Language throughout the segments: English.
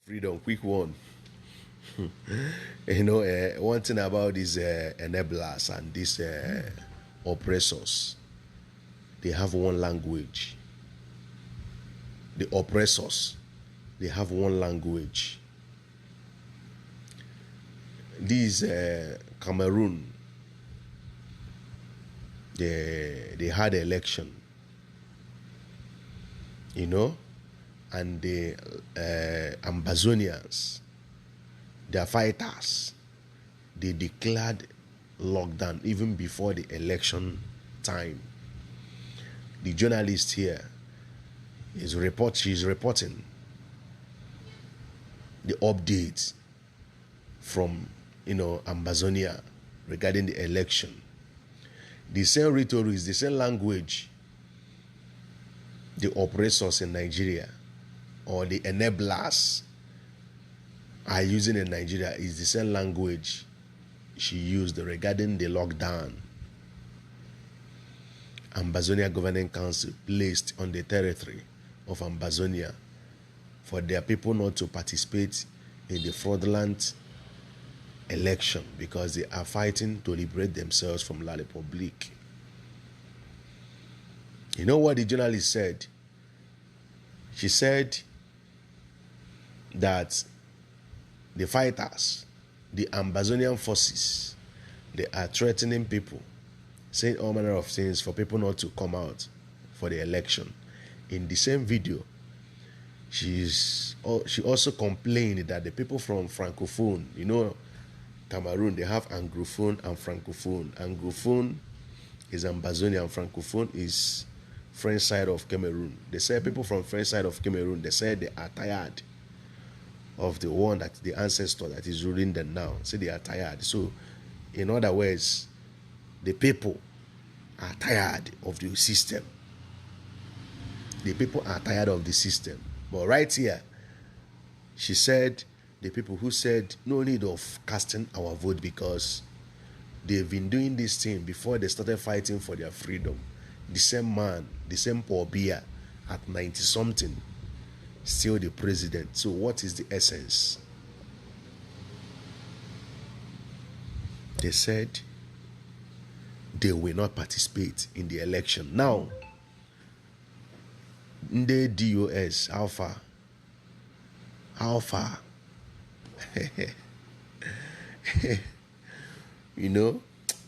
Freedom, quick one. One thing about these enablers and these oppressors, they have one language. The oppressors, they have one language. These Cameroon, they had an election, and the Ambazonians, their fighters, they declared lockdown even before the election time. The journalist here she's reporting the updates from Ambazonia regarding the election. The same rhetoric, the same language the oppressors in Nigeria or the enablers are using in Nigeria is the same language she used regarding the lockdown Ambazonia Governing Council placed on the territory of Ambazonia for their people not to participate in the fraudulent election because they are fighting to liberate themselves from La Republique. You know what the journalist said? She said that the fighters, the Ambazonian forces, they are threatening people, saying all manner of things for people not to come out for the election. In the same video, she also complained that the people from Francophone, Cameroon, they have Anglophone and Francophone. Anglophone is Ambazonia and Francophone is French side of Cameroon. They say people from French side of Cameroon, they say they are tired of the one that the ancestor that is ruling them now. Say they are tired. So, in other words, the people are tired of the system. The people are tired of the system. But right here, she said, the people who said no need of casting our vote because they've been doing this thing before they started fighting for their freedom. The same man, the same Paul Biya at 90-something, still the president. So what is the essence? They said they will not participate in the election. Now, the DOS, how far?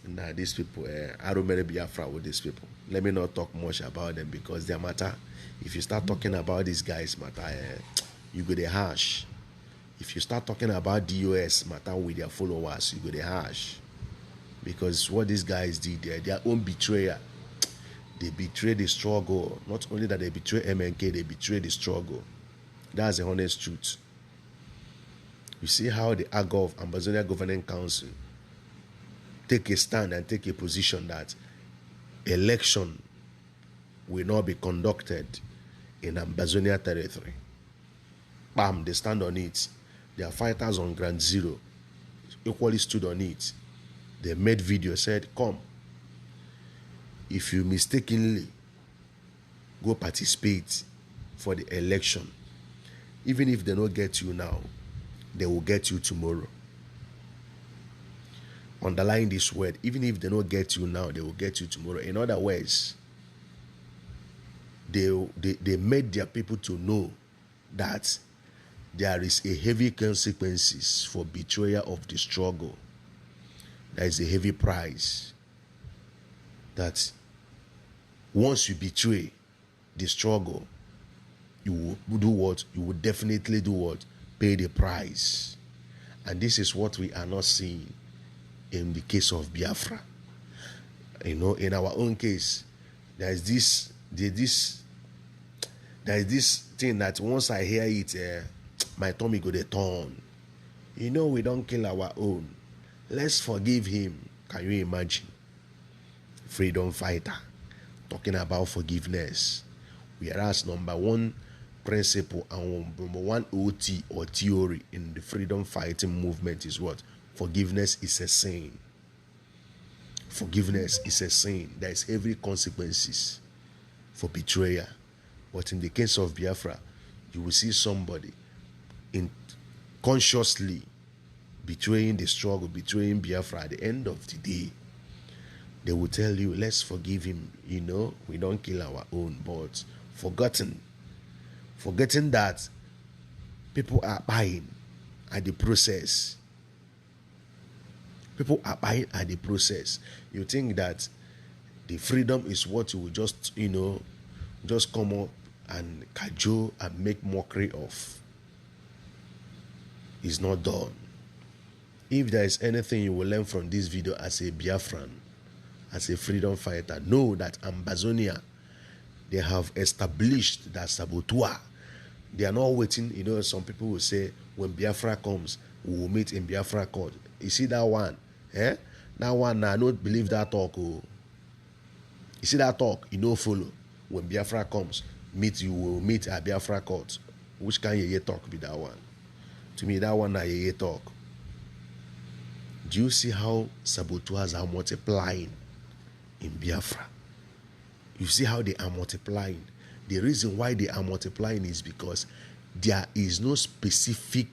Nah, these people, I don't really be afraid with these people. Let me not talk much about them because their matter, if you start talking about these guys matter, you go the harsh. If you start talking about DOS matter with their followers, you go the harsh. Because what these guys did, their own betrayal. They betray the struggle. Not only that they betray MNK, they betray the struggle. That's the honest truth. You see how the AGOV, Ambazonia Governing Council, take a stand and take a position that election will not be conducted in Ambazonia territory. Bam, they stand on it. Their fighters on Ground Zero equally stood on it. They made video, said, come, if you mistakenly go participate for the election, even if they don't get you now, they will get you tomorrow. Underline this word, even if they don't get you now, they will get you tomorrow. In other words, they made their people to know that there is a heavy consequences for betrayal of the struggle. There is a heavy price. That once you betray the struggle, you will do what? You will definitely do what? Pay the price. And this is what we are not seeing in the case of Biafra. In our own case, there is this thing that once I hear it, my tummy go dey turn. We don't kill our own. Let's forgive him. Can you imagine? Freedom fighter talking about forgiveness. Whereas number one principle and number one OT or theory in the freedom fighting movement is what? Forgiveness is a sin. Forgiveness is a sin. There is heavy consequences for betrayal. But in the case of Biafra, you will see somebody in consciously betraying the struggle, betraying Biafra, at the end of the day, they will tell you, let's forgive him, you know, we don't kill our own, but forgetting that people are buying at the process. People are buying at the process. You think that the freedom is what you will just, you know, just come up and cajole and make mockery of. It's not done. If there is anything you will learn from this video as a Biafran, as a freedom fighter, know that Ambazonia, they have established that saboteur. They are not waiting. You know, some people will say, when Biafra comes, we will meet in Biafra court. You see that one? Eh? That one, I don't believe that talk. Oh. You see that talk? You know, follow. When Biafra comes, you will meet at Biafra court. Which kind of talk be that one? To me, that one, a talk. Do you see how saboteurs are multiplying in Biafra? You see how they are multiplying. The reason why they are multiplying is because there is no specific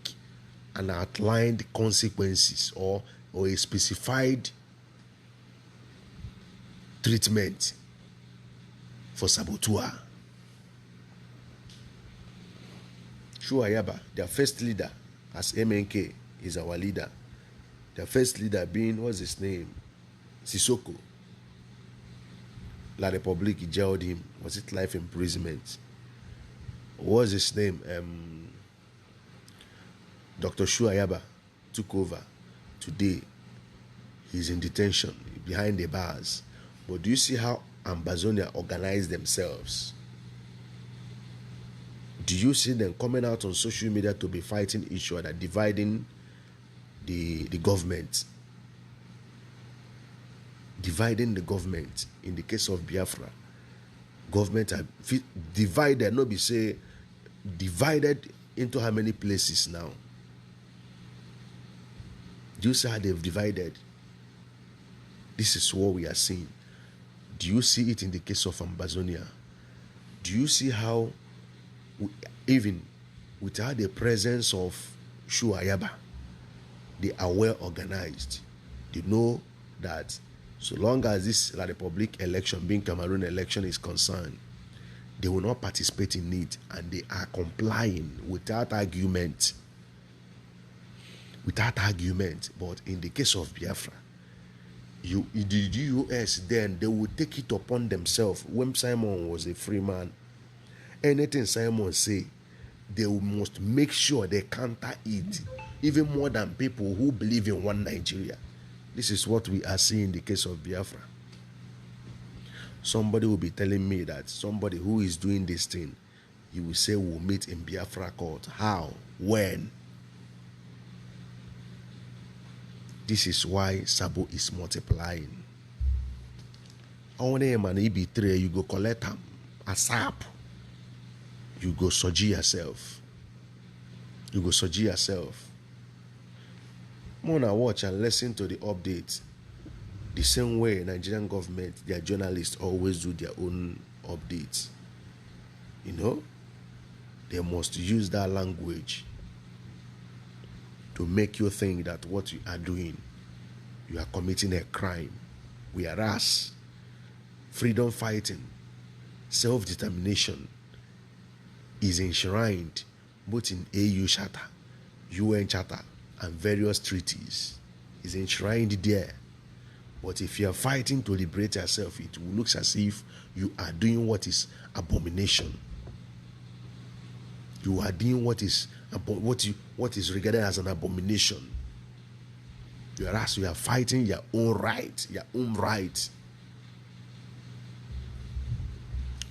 and outlined consequences or a specified treatment for saboteur. Cho Ayaba, their first leader, as MNK is our leader. Their first leader being, what's his name? Sissoko. La République jailed him. Was it life imprisonment? What was his name? Dr. Cho Ayaba took over. Today, he's in detention, behind the bars. But do you see how Ambazonia organized themselves? Do you see them coming out on social media to be fighting each other, dividing the government? Dividing the government. In the case of Biafra, government are divided, not be say divided into how many places now? Do you see how they've divided? This is what we are seeing. Do you see it in the case of Ambazonia? Do you see how, even without the presence of Cho Ayaba, they are well organized? They know that so long as this La République election, being Cameroon election, is concerned, they will not participate in it, and they are complying without argument. Without argument. But in the case of Biafra, the US, then they will take it upon themselves. When Simon was a free man, anything Simon say, they must make sure they counter it, even more than people who believe in one Nigeria. This is what we are seeing in the case of Biafra. Somebody will be telling me that somebody who is doing this thing, you will say we'll meet in Biafra court. How? When? This is why Sabo is multiplying. Only a man betray, you go collect him ASAP. You go soji yourself. You go soji yourself. Mona watch and listen to the updates. The same way Nigerian government, their journalists always do their own updates. You know, they must use that language to make you think that what you are doing, you are committing a crime. Whereas freedom fighting, self-determination is enshrined both in AU Charter, UN Charter, and various treaties. Is enshrined there. But if you are fighting to liberate yourself, it will look as if you are doing what is abomination. You are doing what is regarded as an abomination. Whereas you are fighting your own right, your own right.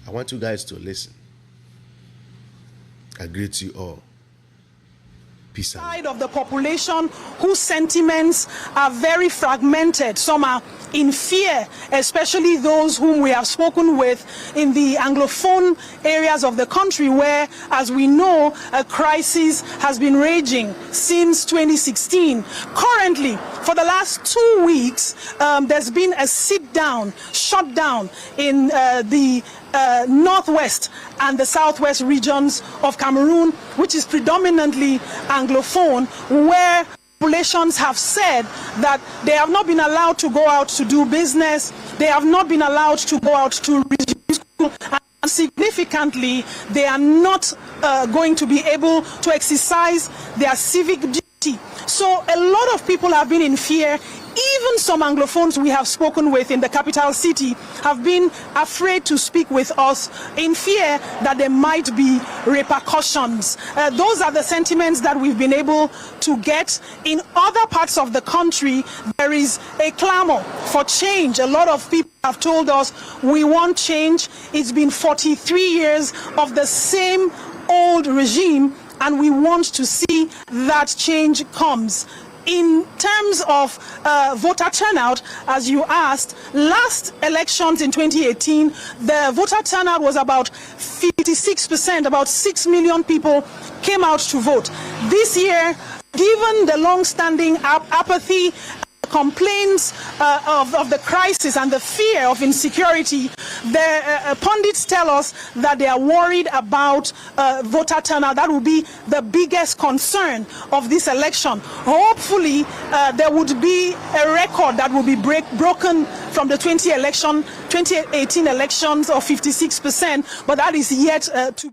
I want you guys to listen. I greet you all. Peace out. Side of the population whose sentiments are very fragmented. Some are in fear, especially those whom we have spoken with in the Anglophone areas of the country, where, as we know, a crisis has been raging since 2016. Currently, for the last 2 weeks, there's been a shutdown in the northwest and the southwest regions of Cameroon, which is predominantly Anglophone, where populations have said that they have not been allowed to go out to do business, they have not been allowed to go out to resume school, and significantly, they are not going to be able to exercise their civic duty. So a lot of people have been in fear. Even some Anglophones we have spoken with in the capital city have been afraid to speak with us in fear that there might be repercussions. Those are the sentiments that we've been able to get. In other parts of the country, there is a clamor for change. A lot of people have told us, we want change. It's been 43 years of the same old regime, and we want to see that change comes. In terms of voter turnout, as you asked, last elections in 2018, the voter turnout was about 56%, about 6 million people came out to vote. This year, given the long-standing apathy, complaints of the crisis and the fear of insecurity, the pundits tell us that they are worried about voter turnout. That will be the biggest concern of this election. Hopefully, there would be a record that will be broken from the 2018 elections of 56%, but that is yet to